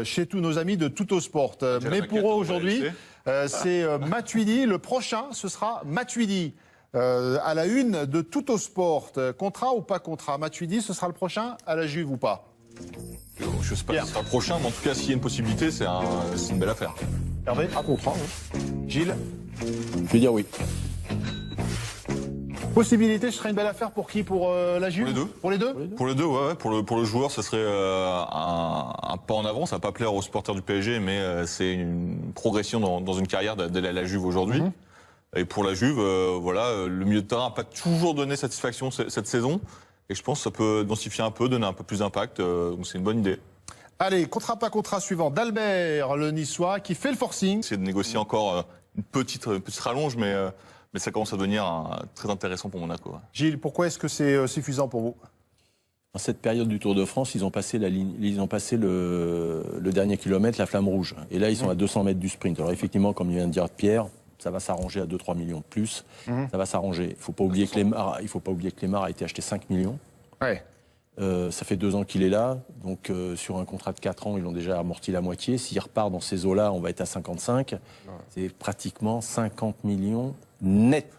chez tous nos amis de Tuttosport. Mais pour eux aujourd'hui, c'est Matuidi. Le prochain, ce sera Matuidi. À la une de Tuttosport. Contrat ou pas contrat? Matuidi, ce sera le prochain à la Juve ou pas? Je sais pas si ce sera le prochain, mais en tout cas, s'il y a une possibilité, c'est une belle affaire. Hervé? Un contrat. Gilles? Je vais dire oui. Possibilité, ce serait une belle affaire pour qui? Pour la Juve? Pour les deux. Pour les deux? Pour les deux, ouais. Pour le joueur, ce serait un pas en avant. Ça va pas plaire aux supporters du PSG, mais c'est une progression dans une carrière d'aller à la Juve aujourd'hui. Et pour la Juve, voilà, le milieu de terrain n'a pas toujours donné satisfaction cette saison. Et je pense que ça peut densifier un peu, donner un peu plus d'impact. Donc c'est une bonne idée. Allez, contrat pas contrat suivant. D'Albert, le Niçois, qui fait le forcing. C'est de négocier encore une petite rallonge, mais ça commence à devenir très intéressant pour Monaco. Gilles, pourquoi est-ce que c'est suffisant pour vous? Dans cette période du Tour de France, ils ont passé le dernier kilomètre, la flamme rouge. Et là, ils sont à 200 mètres du sprint. Alors effectivement, comme vient de dire Pierre, ça va s'arranger à 2-3 millions de plus. Ça va s'arranger. Il ne faut pas oublier que Lemar a été acheté 5 millions. Ouais. Ça fait 2 ans qu'il est là. Donc sur un contrat de 4 ans, ils l'ont déjà amorti la moitié. S'il repart dans ces eaux-là, on va être à 55. C'est pratiquement 50 millions net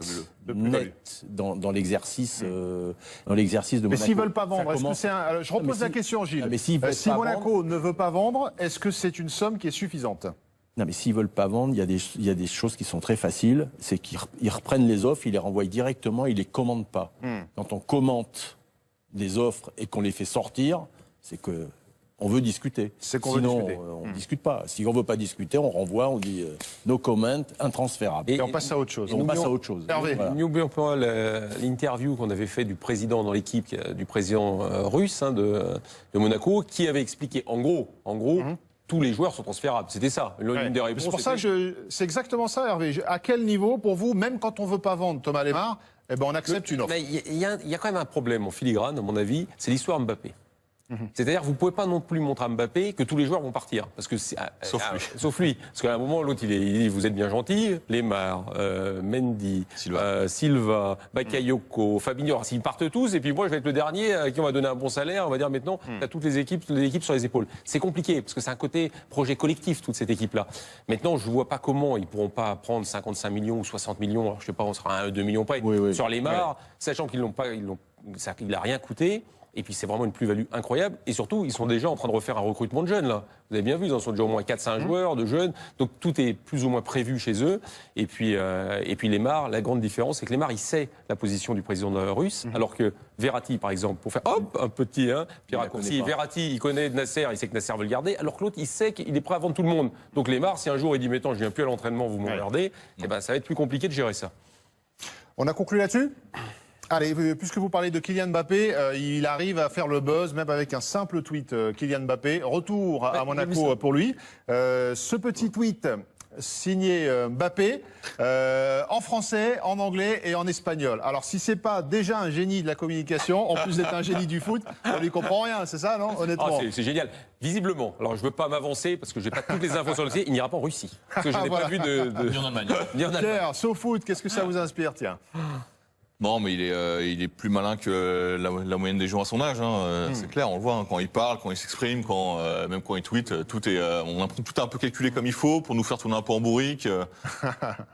dans l'exercice de Monaco. Mais s'ils ne veulent pas vendre, est-ce que c'est un... Je repose la question, Gilles. Si Monaco ne veut pas vendre, est-ce que c'est une somme qui est suffisante? Non, mais s'ils veulent pas vendre, il y a des choses qui sont très faciles. C'est qu'ils reprennent les offres, ils les renvoient directement, ils les commandent pas. Quand on commente des offres et qu'on les fait sortir, c'est que on veut discuter. Sinon, on ne discute pas. Si on veut pas discuter, on renvoie, on dit no comment, intransférable. Et on passe à autre chose. Hervé. N'oublions pas l'interview qu'on avait fait du président dans l'équipe, du président russe de Monaco, qui avait expliqué en gros. Tous les joueurs sont transférables. C'était ça. L'une des réponses. C'est pour ça c'est exactement ça, Hervé. À quel niveau, pour vous, même quand on ne veut pas vendre Thomas Lemar, on accepte une offre? Il y a quand même un problème en filigrane, à mon avis, c'est l'histoire Mbappé. C'est-à-dire que vous ne pouvez pas non plus montrer à Mbappé que tous les joueurs vont partir. Parce que sauf lui. Parce qu'à un moment, l'autre, il dit vous êtes bien gentil. Lemar, Mendy, Silva, Bakayoko, Fabinho. Alors, s'ils partent tous, et puis moi, je vais être le dernier à qui on va donner un bon salaire. On va dire maintenant, tu as toutes les équipes sur les épaules. C'est compliqué, parce que c'est un côté projet collectif, toute cette équipe-là. Maintenant, je ne vois pas comment ils ne pourront pas prendre 55 millions ou 60 millions. Alors, je ne sais pas, on sera à 2 millions près sur Lemar, sachant qu'il n'a rien coûté. Et puis c'est vraiment une plus-value incroyable. Et surtout, ils sont déjà en train de refaire un recrutement de jeunes, là. Vous avez bien vu, ils en sont déjà au moins 4-5 joueurs de jeunes. Donc tout est plus ou moins prévu chez eux. Et puis Lemar, la grande différence, c'est que Lemar, il sait la position du président russe. Alors que Verratti, par exemple, pour faire un petit puis raccourci, Verratti, il connaît Nasser, il sait que Nasser veut le garder. Alors que l'autre, il sait qu'il est prêt à vendre tout le monde. Donc Lemar, si un jour il dit, mettons, je viens plus à l'entraînement, vous m'emmerdez, ça va être plus compliqué de gérer ça. On a conclu là-dessus? Allez, puisque vous parlez de Kylian Mbappé, il arrive à faire le buzz, même avec un simple tweet. Kylian Mbappé, retour à Monaco pour lui. Ce petit tweet signé Mbappé, en français, en anglais et en espagnol. Alors, si c'est pas déjà un génie de la communication, en plus d'être un génie du foot, on lui comprend rien, c'est ça, non? Honnêtement. C'est génial. Visiblement, alors je veux pas m'avancer parce que j'ai pas toutes les infos sur le site, il n'ira pas en Russie. Parce que je n'ai pas vu ni en Allemagne. Pierre, SoFoot, qu'est-ce que ça vous inspire, tiens? Non, mais il est plus malin que la moyenne des gens à son âge. C'est clair, on le voit quand il parle, quand il s'exprime, même quand il tweet, on a tout un peu calculé comme il faut pour nous faire tourner un peu en bourrique.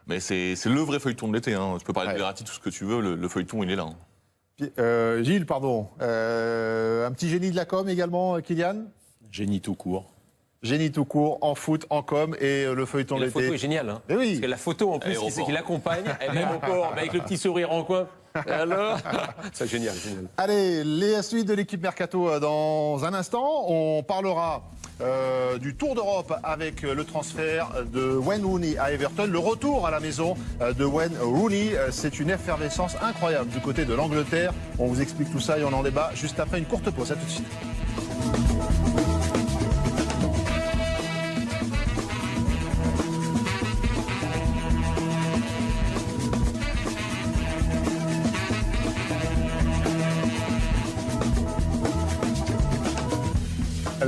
Mais c'est le vrai feuilleton de l'été. Tu peux parler de Verratti, tout ce que tu veux, le feuilleton, il est là. Gilles, pardon. Un petit génie de la com également, Kylian? Génie tout court. Génie tout court, en foot, en com et le feuilleton de l'été. La photo est géniale. Parce que la photo, en plus, qui l'accompagne, elle est encore avec le petit sourire en coin. Alors, c'est génial. Allez, les suites de l'équipe Mercato dans un instant. On parlera du Tour d'Europe avec le transfert de Wayne Rooney à Everton. Le retour à la maison de Wayne Rooney. C'est une effervescence incroyable du côté de l'Angleterre. On vous explique tout ça et on en débat juste après une courte pause. À tout de suite.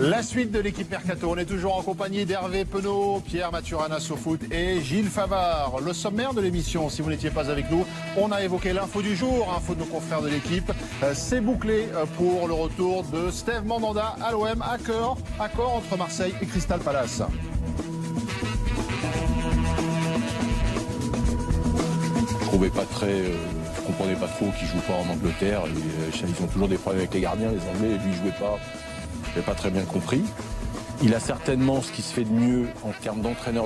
La suite de l'équipe Mercato, on est toujours en compagnie d'Hervé Penaud, Pierre Maturana Sofoot et Gilles Favard. Le sommaire de l'émission, si vous n'étiez pas avec nous, on a évoqué l'info du jour, info de nos confrères de l'équipe. C'est bouclé pour le retour de Steve Mandanda à l'OM, accord entre Marseille et Crystal Palace. Je comprenais pas trop qu'ils jouent pas en Angleterre. Ils ont toujours des problèmes avec les gardiens, les Anglais, et lui il jouait pas. J'ai pas très bien compris. Il a certainement ce qui se fait de mieux en termes d'entraîneur.